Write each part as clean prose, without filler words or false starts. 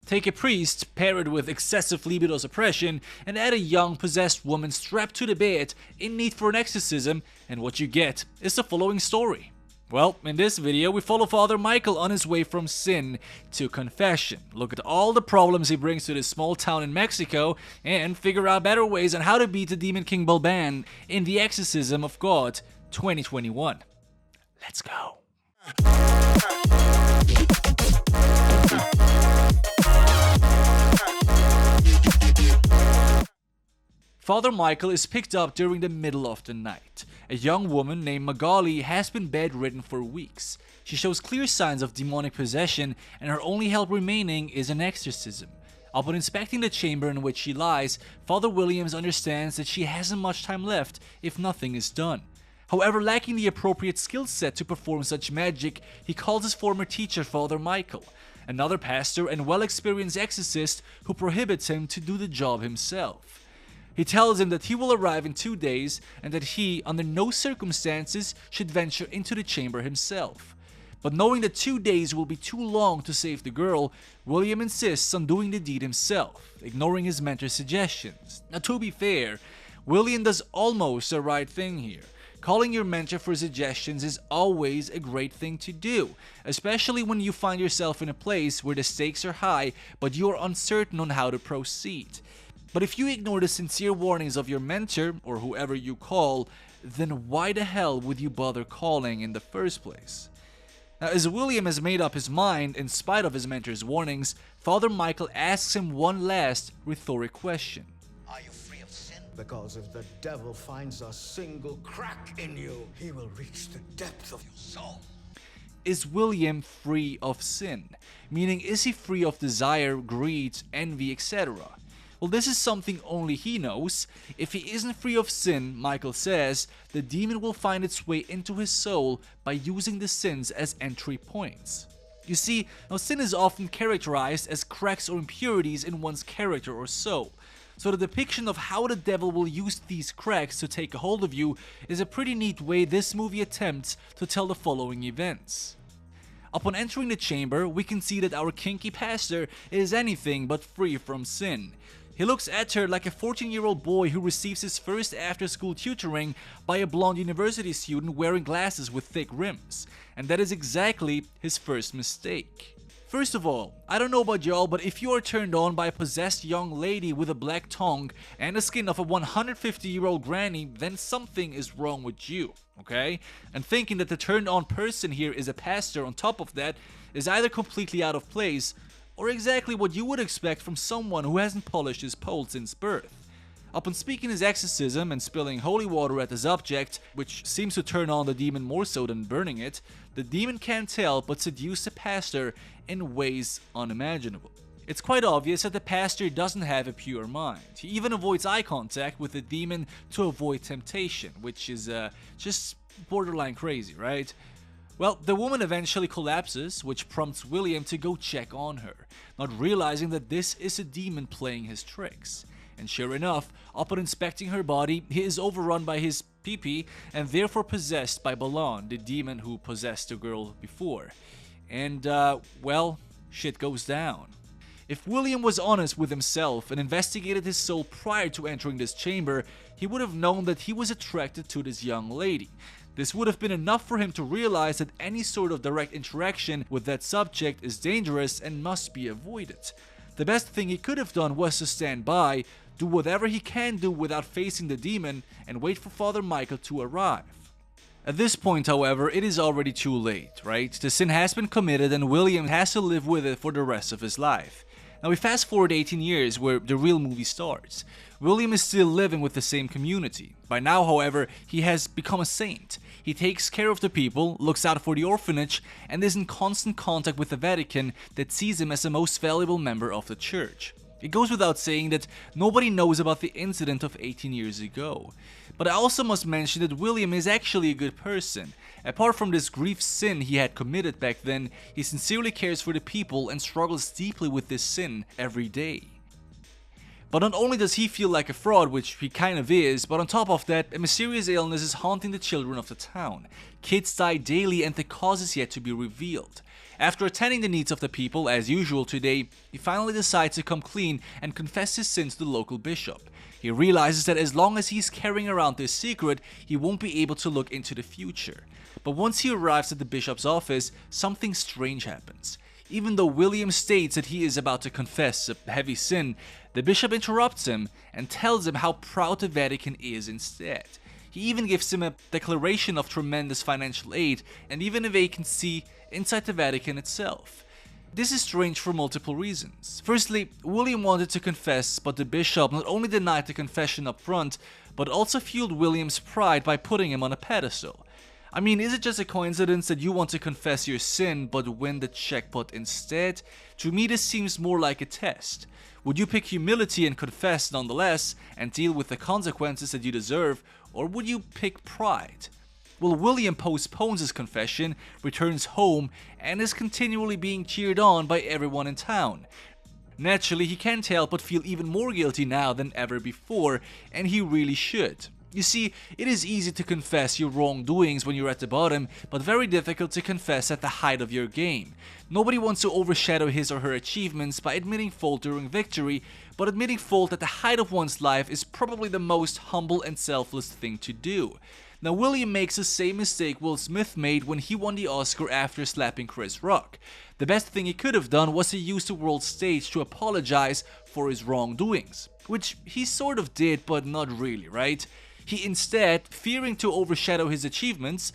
Take a priest, pair it with excessive libido suppression, and add a young possessed woman strapped to the bed in need for an exorcism, and what you get is the following story. Well, in this video we follow Father Michael on his way from sin to confession, look at all the problems he brings to this small town in Mexico, and figure out better ways on how to beat the Demon King Balban in the Exorcism of God 2021. Let's go. Father Michael is picked up during the middle of the night. A young woman named Magali has been bedridden for weeks. She shows clear signs of demonic possession, and her only help remaining is an exorcism. Upon inspecting the chamber in which she lies, Father Williams understands that she hasn't much time left if nothing is done. However, lacking the appropriate skill set to perform such magic, he calls his former teacher Father Michael, another pastor and well-experienced exorcist who prohibits him to do the job himself. He tells him that he will arrive in 2 days and that he, under no circumstances, should venture into the chamber himself. But knowing that 2 days will be too long to save the girl, William insists on doing the deed himself, ignoring his mentor's suggestions. Now, to be fair, William does almost the right thing here. Calling your mentor for suggestions is always a great thing to do, especially when you find yourself in a place where the stakes are high but you are uncertain on how to proceed. But if you ignore the sincere warnings of your mentor, or whoever you call, then why the hell would you bother calling in the first place? Now, as William has made up his mind in spite of his mentor's warnings, Father Michael asks him one last rhetoric question. Are you free of sin? Because if the devil finds a single crack in you, he will reach the depth of your soul. Is William free of sin? Meaning, is he free of desire, greed, envy, etc.? Well, this is something only he knows. If he isn't free of sin, Michael says, the demon will find its way into his soul by using the sins as entry points. You see, now sin is often characterized as cracks or impurities in one's character or soul. So the depiction of how the devil will use these cracks to take a hold of you is a pretty neat way this movie attempts to tell the following events. Upon entering the chamber, we can see that our kinky pastor is anything but free from sin. He looks at her like a 14-year-old boy who receives his first after-school tutoring by a blonde university student wearing glasses with thick rims. And that is exactly his first mistake. First of all, I don't know about y'all, but if you are turned on by a possessed young lady with a black tongue and the skin of a 150-year-old granny, then something is wrong with you, okay? And thinking that the turned-on person here is a pastor on top of that is either completely out of place or exactly what you would expect from someone who hasn't polished his pole since birth. Upon speaking his exorcism and spilling holy water at the subject, which seems to turn on the demon more so than burning it, the demon can't help but seduce the pastor in ways unimaginable. It's quite obvious that the pastor doesn't have a pure mind. He even avoids eye contact with the demon to avoid temptation, which is just borderline crazy, right? Well, the woman eventually collapses, which prompts William to go check on her, not realizing that this is a demon playing his tricks. And sure enough, upon inspecting her body, he is overrun by his pee-pee and therefore possessed by Balban, the demon who possessed the girl before. And, well, shit goes down. If William was honest with himself and investigated his soul prior to entering this chamber, he would have known that he was attracted to this young lady. This would have been enough for him to realize that any sort of direct interaction with that subject is dangerous and must be avoided. The best thing he could have done was to stand by, do whatever he can do without facing the demon, and wait for Father Michael to arrive. At this point, however, it is already too late, right? The sin has been committed and William has to live with it for the rest of his life. Now we fast forward 18 years where the real movie starts. William is still living with the same community. By now, however, he has become a saint. He takes care of the people, looks out for the orphanage, and is in constant contact with the Vatican that sees him as the most valuable member of the church. It goes without saying that nobody knows about the incident of 18 years ago. But I also must mention that William is actually a good person. Apart from this grief sin he had committed back then, he sincerely cares for the people and struggles deeply with this sin every day. But not only does he feel like a fraud, which he kind of is, but on top of that, a mysterious illness is haunting the children of the town. Kids die daily and the cause is yet to be revealed. After attending the needs of the people as usual today, he finally decides to come clean and confess his sins to the local bishop. He realizes that as long as he's carrying around this secret, he won't be able to look into the future. But once he arrives at the bishop's office, something strange happens. Even though William states that he is about to confess a heavy sin, the bishop interrupts him and tells him how proud the Vatican is instead. He even gives him a declaration of tremendous financial aid and even a vacancy inside the Vatican itself. This is strange for multiple reasons. Firstly, William wanted to confess, but the bishop not only denied the confession up front, but also fueled William's pride by putting him on a pedestal. I mean, is it just a coincidence that you want to confess your sin but win the jackpot instead? To me, this seems more like a test. Would you pick humility and confess nonetheless and deal with the consequences that you deserve, or would you pick pride? Well, William postpones his confession, returns home, and is continually being cheered on by everyone in town. Naturally, he can't help but feel even more guilty now than ever before, and he really should. You see, it is easy to confess your wrongdoings when you're at the bottom, but very difficult to confess at the height of your game. Nobody wants to overshadow his or her achievements by admitting fault during victory, but admitting fault at the height of one's life is probably the most humble and selfless thing to do. Now, William makes the same mistake Will Smith made when he won the Oscar after slapping Chris Rock. The best thing he could have done was to use the world stage to apologize for his wrongdoings, which he sort of did, but not really, right? He instead, fearing to overshadow his achievements,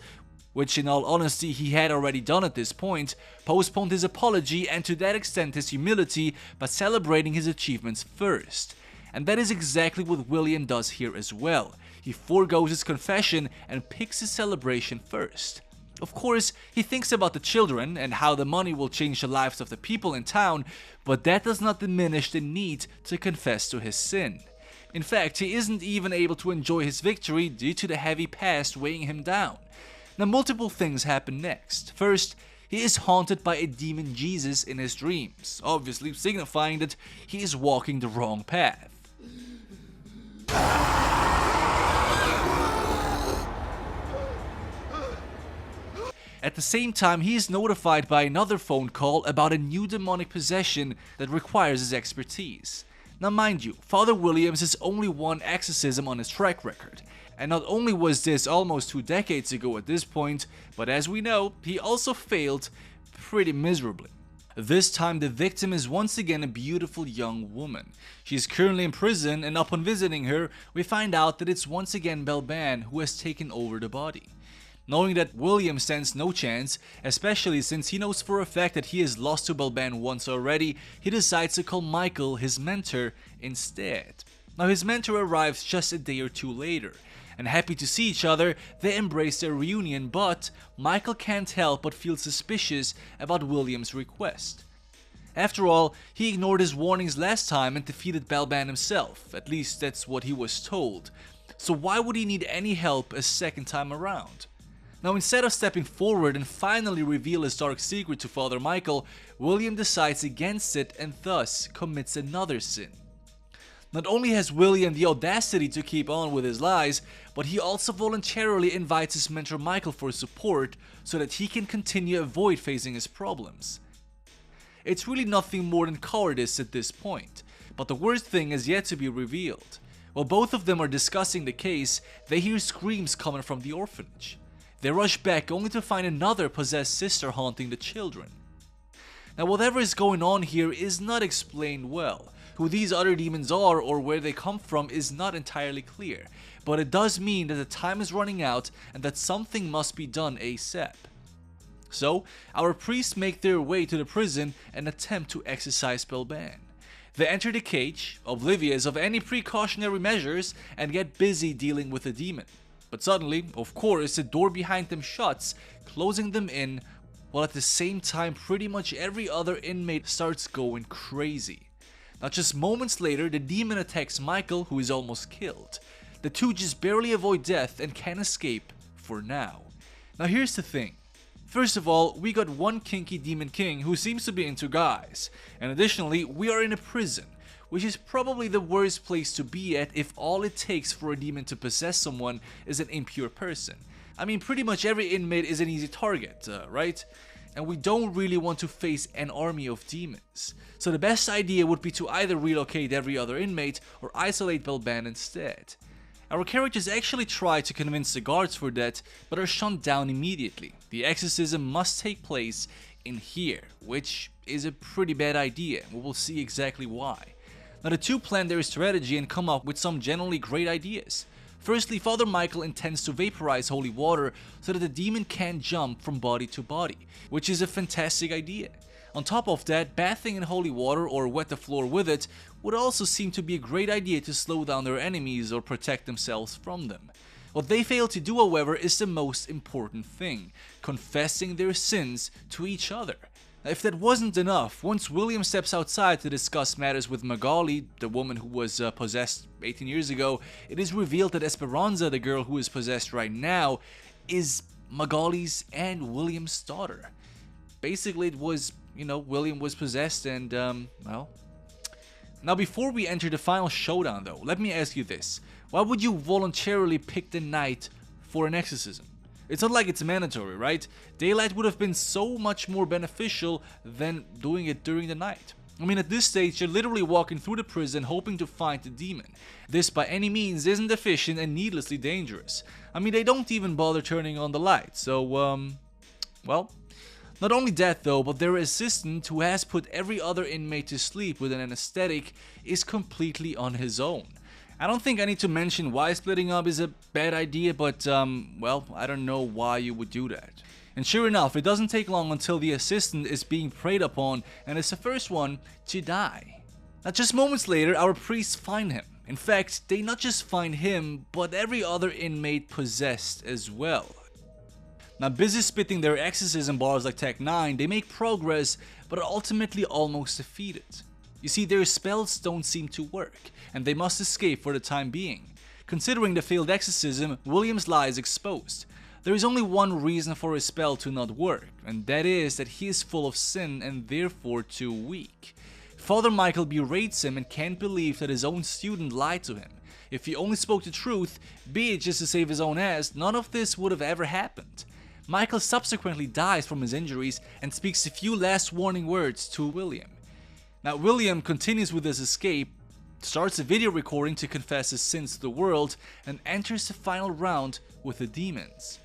which in all honesty he had already done at this point, postponed his apology and to that extent his humility by celebrating his achievements first. And that is exactly what William does here as well. He forgoes his confession and picks his celebration first. Of course, he thinks about the children and how the money will change the lives of the people in town, but that does not diminish the need to confess to his sin. In fact, he isn't even able to enjoy his victory due to the heavy past weighing him down. Now, multiple things happen next. First, he is haunted by a demon Jesus in his dreams, obviously signifying that he is walking the wrong path. At the same time, he is notified by another phone call about a new demonic possession that requires his expertise. Now mind you, Father Williams has only one exorcism on his track record, and not only was this almost 2 decades ago at this point, but as we know, he also failed pretty miserably. This time the victim is once again a beautiful young woman. She is currently in prison, and upon visiting her, we find out that it's once again Balban who has taken over the body. Knowing that William stands no chance, especially since he knows for a fact that he has lost to Balban once already, he decides to call Michael, his mentor, instead. Now his mentor arrives just a day or two later, and happy to see each other, they embrace their reunion, but Michael can't help but feel suspicious about William's request. After all, he ignored his warnings last time and defeated Balban himself, at least that's what he was told. So why would he need any help a second time around? Now, instead of stepping forward and finally reveal his dark secret to Father Michael, William decides against it and thus commits another sin. Not only has William the audacity to keep on with his lies, but he also voluntarily invites his mentor Michael for support so that he can continue avoid facing his problems. It's really nothing more than cowardice at this point, but the worst thing is yet to be revealed. While both of them are discussing the case, they hear screams coming from the orphanage. They rush back only to find another possessed sister haunting the children. Now, whatever is going on here is not explained well. Who these other demons are or where they come from is not entirely clear, but it does mean that the time is running out and that something must be done ASAP. So, our priests make their way to the prison and attempt to exorcise Balban. They enter the cage, oblivious of any precautionary measures, and get busy dealing with the demon. But suddenly, of course, the door behind them shuts, closing them in, while at the same time pretty much every other inmate starts going crazy. Now just moments later, the demon attacks Michael, who is almost killed. The two just barely avoid death and can escape for now. Now here's the thing. First of all, we got one kinky demon king who seems to be into guys, and additionally, we are in a prison, which is probably the worst place to be at if all it takes for a demon to possess someone is an impure person. I mean, pretty much every inmate is an easy target, right? and we don't really want to face an army of demons. So the best idea would be to either relocate every other inmate or isolate Balban instead. Our characters actually try to convince the guards for that, but are shut down immediately. The exorcism must take place in here, which is a pretty bad idea. We will see exactly why. Now the two plan their strategy and come up with some generally great ideas. Firstly, Father Michael intends to vaporize holy water so that the demon can't jump from body to body, which is a fantastic idea. On top of that, bathing in holy water or wet the floor with it would also seem to be a great idea to slow down their enemies or protect themselves from them. What they fail to do, however, is the most important thing: confessing their sins to each other. Now, if that wasn't enough, once William steps outside to discuss matters with Magali, the woman who was possessed 18 years ago, it is revealed that Esperanza, the girl who is possessed right now, is Magali's and William's daughter. Basically, it was, William was possessed and, well... Now before we enter the final showdown though, let me ask you this. Why would you voluntarily pick the night for an exorcism? It's not like it's mandatory, right? Daylight would have been so much more beneficial than doing it during the night. I mean, at this stage, you're literally walking through the prison hoping to find the demon. This by any means isn't efficient and needlessly dangerous. I mean, they don't even bother turning on the light, so, well... Not only that though, but their assistant, who has put every other inmate to sleep with an anesthetic, is completely on his own. I don't think I need to mention why splitting up is a bad idea, but well, I don't know why you would do that. And sure enough, it doesn't take long until the assistant is being preyed upon and is the first one to die. Now just moments later, our priests find him. In fact, they not just find him, but every other inmate possessed as well. Now busy spitting their exorcism bars like Tech 9, they make progress, but are ultimately almost defeated. You see, their spells don't seem to work, and they must escape for the time being. Considering the failed exorcism, William's lie is exposed. There is only one reason for his spell to not work, and that is that he is full of sin and therefore too weak. Father Michael berates him and can't believe that his own student lied to him. If he only spoke the truth, be it just to save his own ass, none of this would have ever happened. Michael subsequently dies from his injuries and speaks a few last warning words to William. Now William continues with his escape, starts a video recording to confess his sins to the world, and enters the final round with the demons.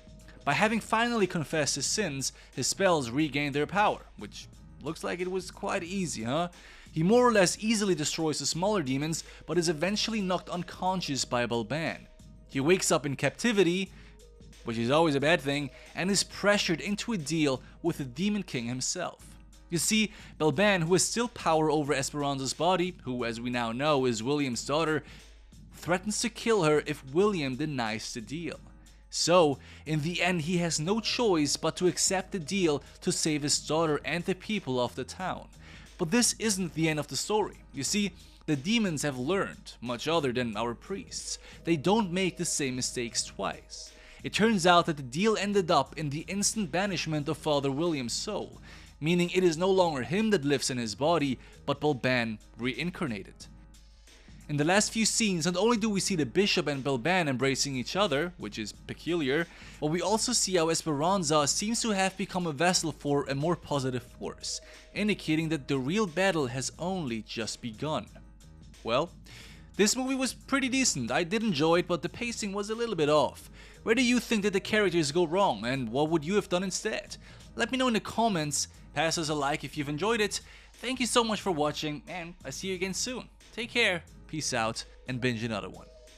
By having finally confessed his sins, his spells regain their power, which looks like it was quite easy, huh? He more or less easily destroys the smaller demons, but is eventually knocked unconscious by Balban. He wakes up in captivity, which is always a bad thing, and is pressured into a deal with the Demon King himself. You see, Balban, who has still power over Esperanza's body, who as we now know is William's daughter, threatens to kill her if William denies the deal. So, in the end, he has no choice but to accept the deal to save his daughter and the people of the town. But this isn't the end of the story. You see, the demons have learned, much other than our priests. They don't make the same mistakes twice. It turns out that the deal ended up in the instant banishment of Father William's soul, meaning it is no longer him that lives in his body, but Balban reincarnated. In the last few scenes, not only do we see the bishop and Balban embracing each other, which is peculiar, but we also see how Esperanza seems to have become a vessel for a more positive force, indicating that the real battle has only just begun. Well, this movie was pretty decent. I did enjoy it, but the pacing was a little bit off. Where do you think that the characters go wrong, and what would you have done instead? Let me know in the comments, pass us a like if you've enjoyed it. Thank you so much for watching, and I'll see you again soon. Take care, peace out, and binge another one.